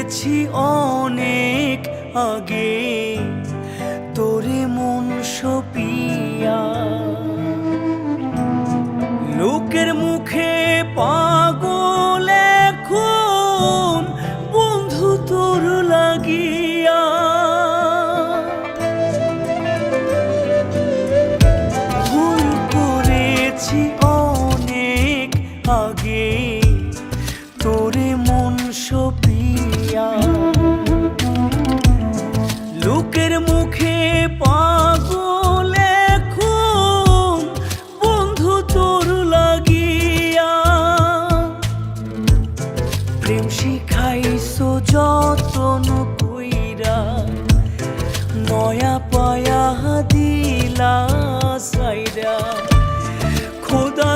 করেছি অনেক আগে তোরে মন সপিয়া, লোকের মুখে পাগল এখন বন্ধু তোর লাগিয়া। ভুল করেছি অনেক আগে তোরে মন সপিয়া, লোকের মুখে পাগল এখন বন্ধু তোর লাগিয়া। প্রেম শিখাইছো যতন কইরা, নয়া পায়া দিলা সাইরা, খোদা